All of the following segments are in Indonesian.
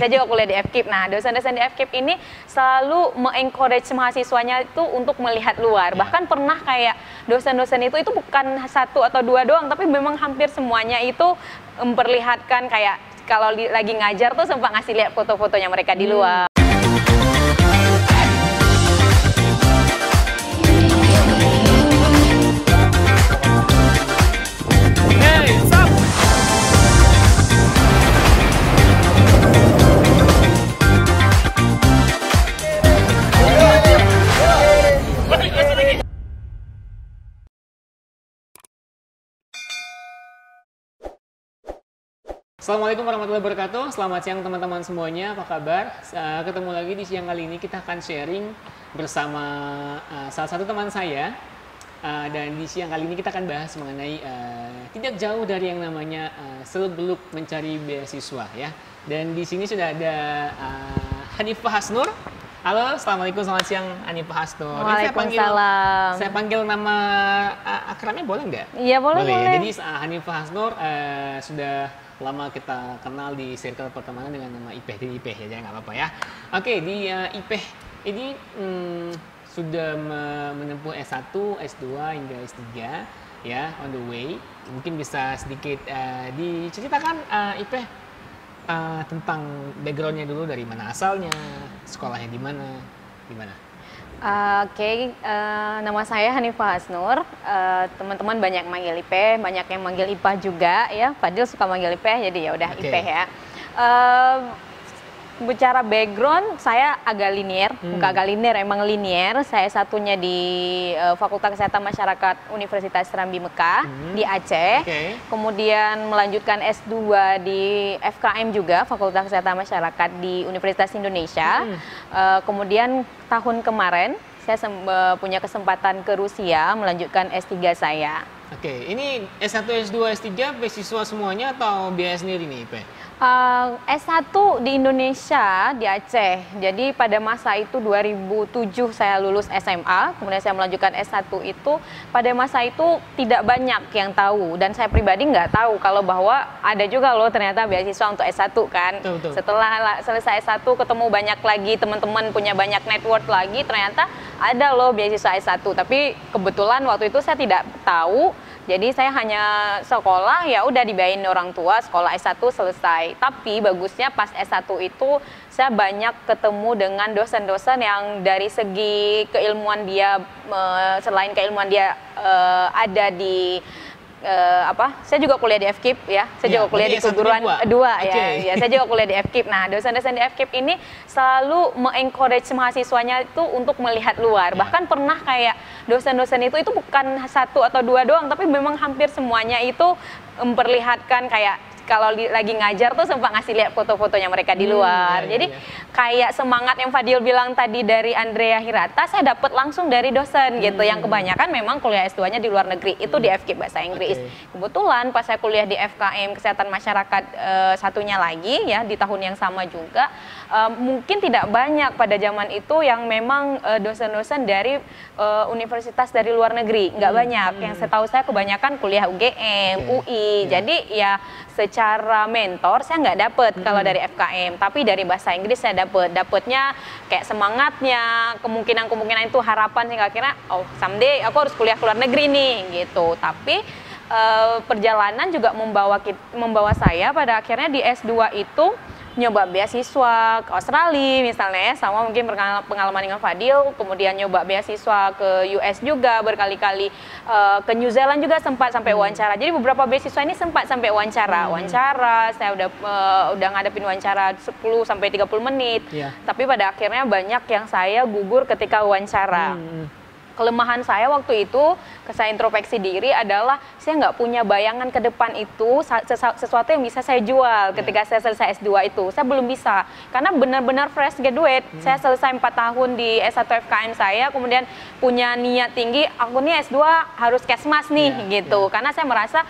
Saya juga kuliah di FKIP. Nah, dosen-dosen di FKIP ini selalu me-encourage mahasiswanya itu untuk melihat luar. Bahkan pernah kayak dosen-dosen itu bukan satu atau dua doang, tapi memang hampir semuanya itu memperlihatkan kayak kalau lagi ngajar tuh sempat ngasih lihat foto-fotonya mereka di luar. Assalamualaikum warahmatullahi wabarakatuh. Selamat siang teman-teman semuanya, apa kabar? Ketemu lagi di siang kali ini, kita akan sharing bersama salah satu teman saya. Dan di siang kali ini kita akan bahas mengenai tidak jauh dari yang namanya seluk-beluk mencari beasiswa ya. Dan di sini sudah ada Hanifah Hasnur. Halo, assalamualaikum, selamat siang Hanifah Hasnur. Waalaikumsalam. Saya panggil nama akramnya boleh nggak? Iya boleh. Ya? Jadi Hanifah Hasnur sudah lama kita kenal di circle pertemanan dengan nama Ipeh, di Ipeh ya, nggak apa-apa ya. Oke, di Ipeh ini sudah menempuh S1, S2 hingga S3 ya, on the way. Mungkin bisa sedikit diceritakan Ipeh tentang backgroundnya dulu, dari mana asalnya, sekolahnya di mana, gimana? Oke, nama saya Hanifah Hasnur. Teman-teman banyak manggil Ipeh, banyak yang manggil Ipah juga ya. Fadil suka manggil Ipeh, jadi ya udah Ipeh ya. Bicara background, saya agak linier, bukan agak linier, emang linier. Saya satunya di Fakultas Kesehatan Masyarakat Universitas Serambi Mekah di Aceh. Kemudian melanjutkan S2 di FKM juga, Fakultas Kesehatan Masyarakat di Universitas Indonesia. Kemudian tahun kemarin saya punya kesempatan ke Rusia melanjutkan S3 saya. Oke, ini S1, S2, S3 beasiswa semuanya atau biaya sendiri nih, Ipeh? S1 di Indonesia, di Aceh. Jadi pada masa itu 2007 saya lulus SMA, kemudian saya melanjutkan S1 itu. Pada masa itu tidak banyak yang tahu, dan saya pribadi nggak tahu kalau bahwa ada juga loh ternyata beasiswa untuk S1 kan. Betul. Setelah selesai S1 ketemu banyak lagi teman-teman, punya banyak network lagi, ternyata ada loh beasiswa S1. Tapi kebetulan waktu itu saya tidak tahu. Jadi saya hanya sekolah, ya udah dibiayain orang tua, sekolah S1 selesai. Tapi bagusnya pas S1 itu saya banyak ketemu dengan dosen-dosen yang dari segi keilmuan dia, selain keilmuan dia ada di saya juga kuliah di FKIP ya, saya juga kuliah di keguruan dua ya, saya juga kuliah di FKIP. Nah, dosen-dosen di FKIP ini selalu me-encourage mahasiswanya itu untuk melihat luar. Bahkan pernah kayak dosen-dosen itu bukan satu atau dua doang, tapi memang hampir semuanya itu memperlihatkan kayak kalau lagi ngajar tuh sempat ngasih lihat foto-fotonya mereka di luar. Jadi kayak semangat yang Fadil bilang tadi dari Andrea Hirata, saya dapat langsung dari dosen gitu. Yang kebanyakan memang kuliah S2-nya di luar negeri, itu di FKIP bahasa Inggris. Kebetulan pas saya kuliah di FKM Kesehatan Masyarakat satunya lagi ya, di tahun yang sama juga, mungkin tidak banyak pada zaman itu yang memang dosen-dosen dari universitas dari luar negeri, nggak banyak. Yang saya tahu saya kebanyakan kuliah UGM, UI. Jadi ya secara mentor saya nggak dapet kalau dari FKM, tapi dari bahasa Inggris saya dapetnya kayak semangatnya, kemungkinan itu harapan, sehingga akhirnya oh someday aku harus kuliah ke luar negeri nih gitu. Tapi perjalanan juga membawa saya pada akhirnya di S2 itu nyoba beasiswa ke Australia misalnya ya, sama mungkin pengalaman dengan Fadil, kemudian nyoba beasiswa ke US juga berkali-kali, ke New Zealand juga sempat sampai wawancara. Jadi beberapa beasiswa ini sempat sampai wawancara. Saya udah ngadepin wawancara 10 sampai 30 menit. Tapi pada akhirnya banyak yang saya gugur ketika wawancara. Kelemahan saya waktu itu, saya introspeksi diri adalah saya nggak punya bayangan ke depan itu sesuatu yang bisa saya jual ketika saya selesai S2 itu. Saya belum bisa, karena benar-benar fresh graduate. Saya selesai 4 tahun di S1 FKM saya, kemudian punya niat tinggi, aku nih S2 harus kesmas nih gitu. Karena saya merasa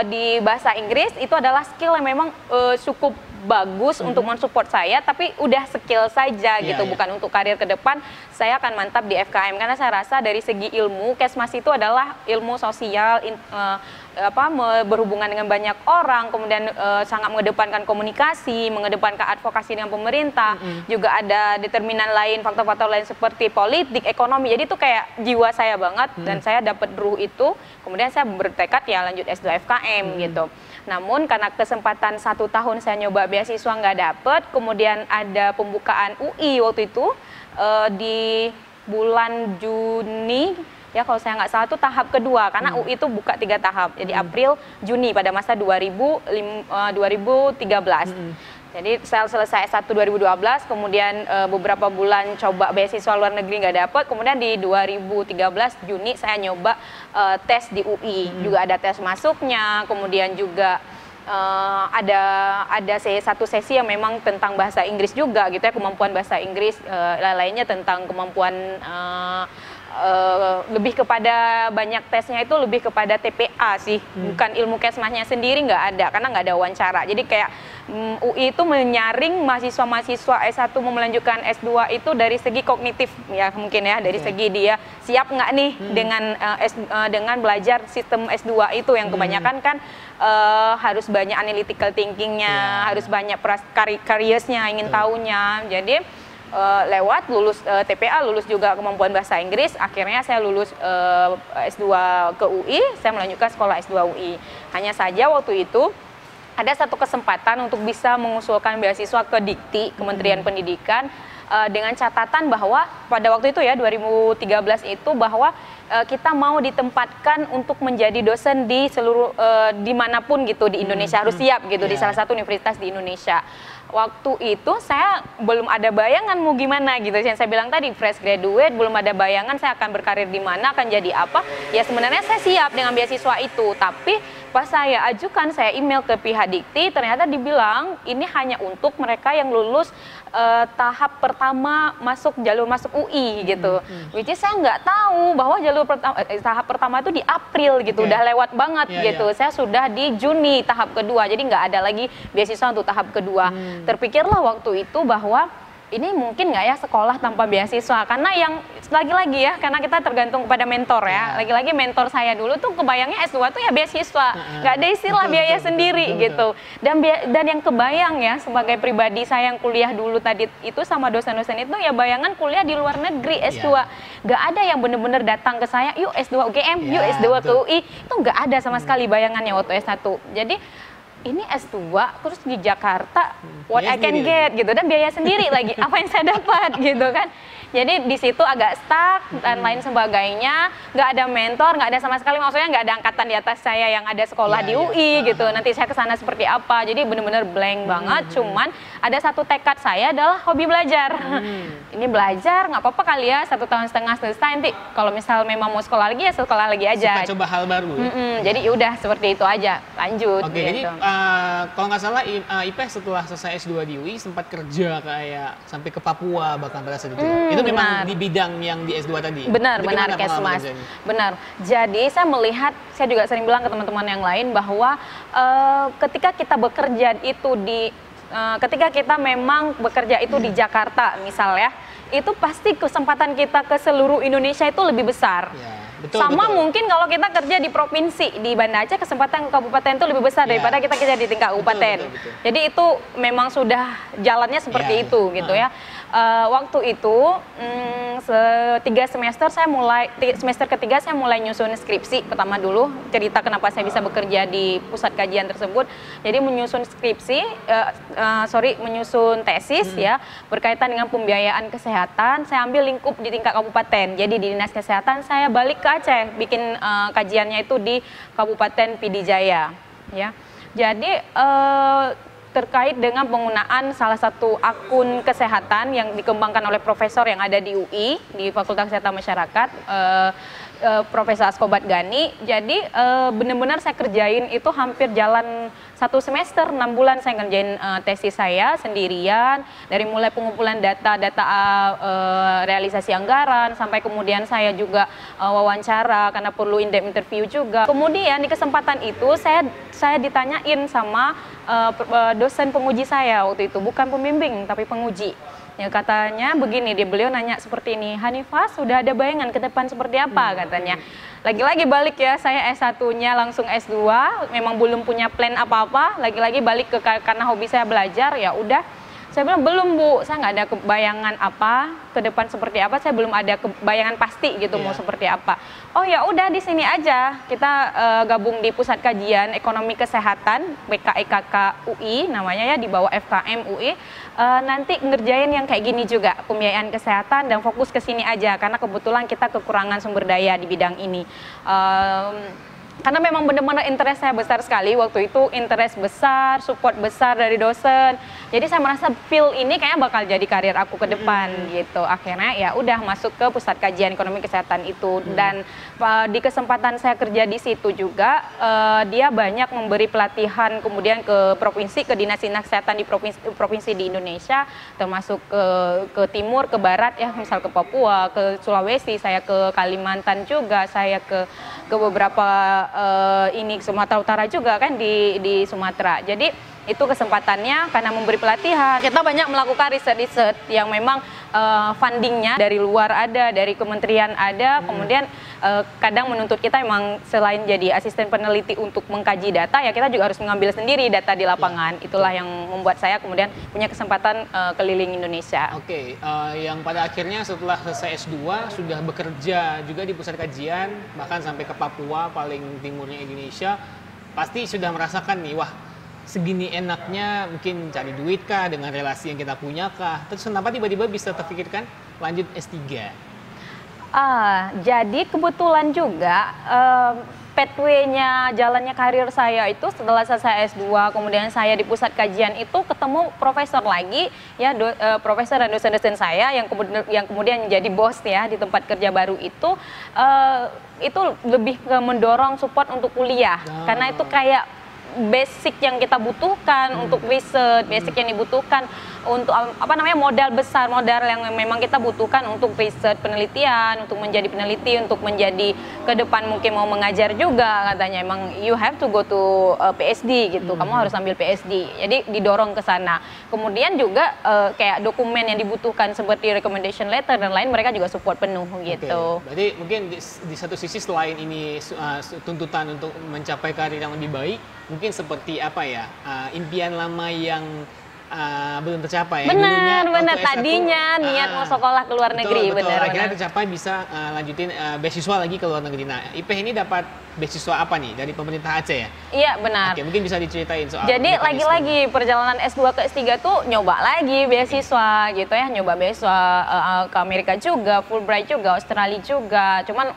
di bahasa Inggris itu adalah skill yang memang cukup bagus untuk mensupport saya, tapi udah skill saja gitu, bukan untuk karir ke depan. Saya akan mantap di FKM karena saya rasa dari segi ilmu, Kesmas itu adalah ilmu sosial, berhubungan dengan banyak orang, kemudian sangat mengedepankan komunikasi, mengedepankan advokasi dengan pemerintah, juga ada determinan lain, faktor-faktor lain seperti politik, ekonomi. Jadi itu kayak jiwa saya banget, dan saya dapat ruh itu, kemudian saya bertekad ya lanjut S2 FKM gitu. Namun karena kesempatan 1 tahun saya nyoba beasiswa nggak dapet, kemudian ada pembukaan UI waktu itu di bulan Juni, ya kalau saya nggak salah itu tahap kedua, karena UI itu buka 3 tahap, jadi April, Juni pada masa 2013. Jadi saya selesai S1 2012, kemudian beberapa bulan coba beasiswa luar negeri nggak dapet, kemudian di 2013 Juni saya nyoba tes di UI, juga ada tes masuknya, kemudian juga ada satu sesi yang memang tentang bahasa Inggris juga gitu ya, kemampuan bahasa Inggris, lainnya tentang kemampuan lebih kepada banyak tesnya itu lebih kepada TPA sih, bukan ilmu Kesmasnya sendiri nggak ada, karena nggak ada wawancara. Jadi kayak UI itu menyaring mahasiswa-mahasiswa S1 mau melanjutkan S2 itu dari segi kognitif ya, mungkin ya, dari segi dia siap nggak nih dengan belajar sistem S2 itu yang kebanyakan kan harus banyak analytical thinkingnya, harus banyak curious-nya, ingin tahunya. Jadi lewat lulus TPA, lulus juga kemampuan bahasa Inggris, akhirnya saya lulus S2 ke UI, saya melanjutkan sekolah S2 UI. Hanya saja waktu itu ada satu kesempatan untuk bisa mengusulkan beasiswa ke Dikti, Kementerian Pendidikan, dengan catatan bahwa pada waktu itu ya 2013 itu bahwa kita mau ditempatkan untuk menjadi dosen di seluruh dimanapun gitu di Indonesia, harus siap gitu di salah satu universitas di Indonesia. Waktu itu saya belum ada bayangan mau gimana gitu, yang saya bilang tadi fresh graduate, belum ada bayangan saya akan berkarir di mana, akan jadi apa. Ya sebenarnya saya siap dengan beasiswa itu, tapi pas saya ajukan, saya email ke pihak Dikti, ternyata dibilang ini hanya untuk mereka yang lulus tahap pertama jalur masuk UI gitu. Which is saya nggak tahu bahwa tahap pertama itu di April gitu, udah lewat banget gitu. Saya sudah di Juni tahap kedua, jadi nggak ada lagi beasiswa untuk tahap kedua. Terpikirlah waktu itu bahwa ini mungkin nggak ya sekolah tanpa beasiswa, karena yang lagi-lagi ya, karena kita tergantung kepada mentor ya, lagi-lagi mentor saya dulu tuh kebayangnya S2 tuh ya beasiswa, nggak ada istilah biaya sendiri gitu. Dan yang kebayang ya sebagai pribadi saya yang kuliah dulu tadi itu sama dosen-dosen itu ya, bayangan kuliah di luar negeri S2, nggak ada yang bener-bener datang ke saya, yuk S2 UGM, yuk S2 ke UI, itu nggak ada sama sekali bayangannya waktu S1. Jadi ini S2 terus di Jakarta, what I can get gitu, dan biaya sendiri lagi, apa yang saya dapat gitu kan. Jadi di situ agak stuck dan lain sebagainya, nggak ada mentor, nggak ada sama sekali, maksudnya nggak ada angkatan di atas saya yang ada sekolah di UI gitu. Nanti saya kesana seperti apa, jadi bener-bener blank banget. Cuman ada satu tekad saya adalah hobi belajar. Ini belajar nggak apa-apa kali ya, 1,5 tahun selesai, nanti kalau misal memang mau sekolah lagi ya sekolah lagi aja. Suka coba hal baru. Jadi yaudah seperti itu aja, lanjut. Oke, gitu. jadi kalau nggak salah Ipeh setelah selesai S2 di UI sempat kerja kayak sampai ke Papua bahkan pada saat itu. Itu memang di bidang yang di S2 tadi. Benar, Kesmas. Benar. Jadi saya melihat, saya juga sering bilang ke teman-teman yang lain bahwa ketika kita bekerja itu ketika kita memang bekerja itu di Jakarta misal ya, itu pasti kesempatan kita ke seluruh Indonesia itu lebih besar. Betul, mungkin kalau kita kerja di provinsi, di Banda Aceh, kesempatan ke kabupaten itu lebih besar daripada kita kerja di tingkat kabupaten. Jadi itu memang sudah jalannya seperti itu gitu ya. Waktu itu 3 semester semester ketiga saya mulai nyusun skripsi pertama dulu, cerita kenapa saya bisa bekerja di pusat kajian tersebut. Jadi menyusun menyusun tesis ya, berkaitan dengan pembiayaan kesehatan. Saya ambil lingkup di tingkat kabupaten. Jadi di Dinas Kesehatan saya balik ke Aceh, bikin kajiannya itu di Kabupaten Pidijaya ya. Jadi terkait dengan penggunaan salah satu akun kesehatan yang dikembangkan oleh profesor yang ada di UI, di Fakultas Kesehatan Masyarakat, Profesor Askobat Gani. Jadi benar-benar saya kerjain itu hampir jalan 1 semester 6 bulan saya ngerjain tesis saya sendirian, dari mulai pengumpulan data-data realisasi anggaran sampai kemudian saya juga wawancara karena perlu in-depth interview juga. Kemudian di kesempatan itu saya ditanyain sama dosen penguji saya waktu itu, bukan pembimbing tapi penguji. Ya katanya begini, beliau nanya seperti ini, Hanifah sudah ada bayangan ke depan seperti apa katanya. Lagi-lagi balik ya, saya S1-nya langsung S2, memang belum punya plan apa-apa, lagi-lagi balik karena hobi saya belajar, ya udah. Saya bilang belum Bu, saya nggak ada kebayangan apa ke depan seperti apa, saya belum ada kebayangan pasti gitu mau seperti apa. Oh ya udah di sini aja kita gabung di Pusat Kajian Ekonomi Kesehatan PKEKK UI namanya ya, di bawah FKM UI. Nanti ngerjain yang kayak gini juga, pembiayaan kesehatan, dan fokus ke sini aja karena kebetulan kita kekurangan sumber daya di bidang ini. Karena memang benar-benar interest saya besar sekali waktu itu, interest besar, support besar dari dosen. Jadi saya merasa feel ini kayaknya bakal jadi karir aku ke depan gitu. Akhirnya ya udah masuk ke Pusat Kajian Ekonomi Kesehatan itu, dan di kesempatan saya kerja di situ juga dia banyak memberi pelatihan kemudian ke provinsi, ke dinas-dinas kesehatan di provinsi di Indonesia, termasuk ke timur, ke barat ya, misal ke Papua, ke Sulawesi, saya ke Kalimantan juga, saya ke beberapa ini Sumatera Utara juga kan, di Sumatera. Jadi itu kesempatannya karena memberi pelatihan. Kita banyak melakukan riset-riset yang memang fundingnya dari luar ada, dari kementerian ada, kemudian kadang menuntut kita memang selain jadi asisten peneliti untuk mengkaji data, ya kita juga harus mengambil sendiri data di lapangan. Itulah yang membuat saya kemudian punya kesempatan keliling Indonesia. Oke, yang pada akhirnya setelah selesai S2 sudah bekerja juga di pusat kajian, bahkan sampai ke Papua, paling timurnya Indonesia, pasti sudah merasakan nih, wah segini enaknya mungkin cari duit kah, dengan relasi yang kita punya kah, terus kenapa tiba-tiba bisa terpikirkan lanjut S3? Jadi kebetulan juga pathway-nya, jalannya karir saya itu setelah selesai S2, kemudian saya di pusat kajian itu ketemu profesor lagi, ya profesor dan dosen-dosen saya yang kemudian menjadi bos ya di tempat kerja baru itu lebih ke mendorong support untuk kuliah, karena itu kayak basic yang kita butuhkan untuk riset, basic yang dibutuhkan untuk modal besar, modal yang memang kita butuhkan untuk riset, penelitian, untuk menjadi peneliti, untuk menjadi ke depan mungkin mau mengajar juga, katanya emang you have to go to PhD gitu, kamu harus ambil PhD. Jadi didorong ke sana. Kemudian juga kayak dokumen yang dibutuhkan seperti recommendation letter dan lain, mereka juga support penuh gitu. Berarti mungkin di satu sisi selain ini tuntutan untuk mencapai karir yang lebih baik, mungkin seperti apa ya, impian lama yang belum tercapai ya. Benar, tadinya niat mau sekolah ke luar negeri, benar. Akhirnya tercapai, bisa lanjutin beasiswa lagi ke luar negeri. Nah, IPH ini dapat beasiswa apa nih dari pemerintah Aceh ya? Iya, benar. Oke, mungkin bisa diceritain soal. Jadi lagi-lagi perjalanan S2 ke S3 tuh nyoba lagi beasiswa gitu ya, nyoba beasiswa ke Amerika juga, Fulbright juga, Australia juga. Cuman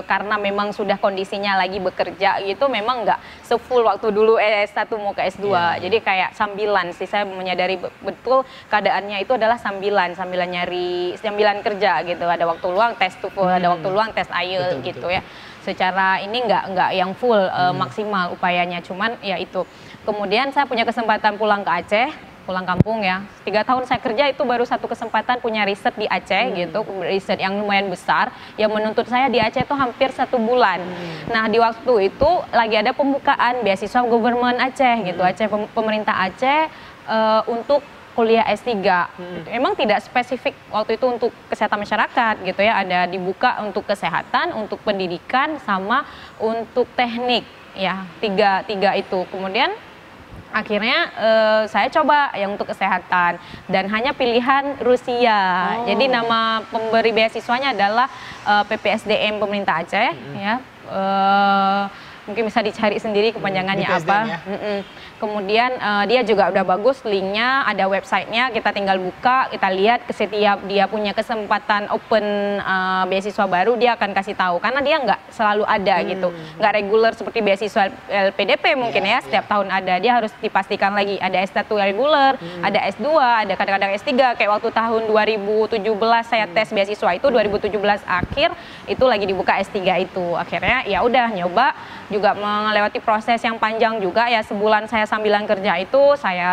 karena memang sudah kondisinya lagi bekerja gitu, memang nggak se-full waktu dulu S1 mau ke S2. Jadi kayak sambilan sih, saya menyadari betul keadaannya itu adalah sambilan nyari, sambilan kerja gitu. Ada waktu luang tes TOEFL, ada waktu luang tes IELTS gitu ya. Secara ini nggak yang full maksimal upayanya, cuman ya itu. Kemudian saya punya kesempatan pulang ke Aceh, pulang kampung ya. 3 tahun saya kerja itu baru satu kesempatan punya riset di Aceh gitu, riset yang lumayan besar, yang menuntut saya di Aceh itu hampir 1 bulan. Nah di waktu itu lagi ada pembukaan beasiswa government Aceh gitu, pemerintah Aceh untuk kuliah S3. Memang tidak spesifik waktu itu untuk kesehatan masyarakat gitu ya, ada dibuka untuk kesehatan, untuk pendidikan, sama untuk teknik ya, tiga itu. Kemudian akhirnya saya coba yang untuk kesehatan dan hanya pilihan Rusia. Jadi nama pemberi beasiswanya adalah PPSDM pemerintah Aceh ya. Mungkin bisa dicari sendiri kepanjangannya apa. Kemudian dia juga udah bagus linknya, ada websitenya, kita tinggal buka, kita lihat setiap dia punya kesempatan open beasiswa baru, dia akan kasih tahu, karena dia nggak selalu ada gitu, nggak reguler seperti beasiswa LPDP mungkin ya, setiap tahun ada, dia harus dipastikan lagi ada S1 reguler, ada S2, ada kadang-kadang S3. Kayak waktu tahun 2017 saya tes beasiswa itu 2017 akhir itu lagi dibuka S3 itu, akhirnya ya udah nyoba. juga melewati proses yang panjang juga ya, sebulan saya sambilan kerja itu saya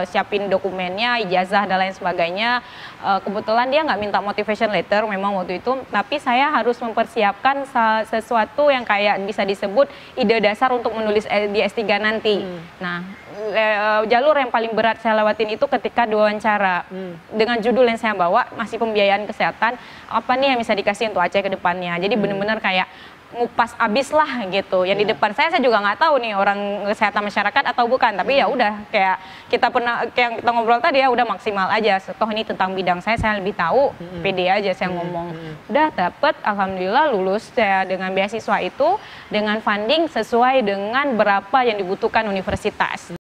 siapin dokumennya, ijazah dan lain sebagainya. Kebetulan dia nggak minta motivation letter memang waktu itu, tapi saya harus mempersiapkan sesuatu yang kayak bisa disebut ide dasar untuk menulis di S3 nanti. Nah, jalur yang paling berat saya lewatin itu ketika diwawancara. Dengan judul yang saya bawa masih pembiayaan kesehatan, apa nih yang bisa dikasih untuk Aceh ke depannya. Jadi benar-benar kayak ngupas abis lah gitu. Yang di depan saya juga nggak tahu nih orang kesehatan masyarakat atau bukan. Tapi ya udah kayak kita ngobrol tadi ya udah maksimal aja. Toh ini tentang bidang saya lebih tahu. Pede aja saya ngomong. Udah dapet, alhamdulillah lulus saya dengan beasiswa itu dengan funding sesuai dengan berapa yang dibutuhkan universitas.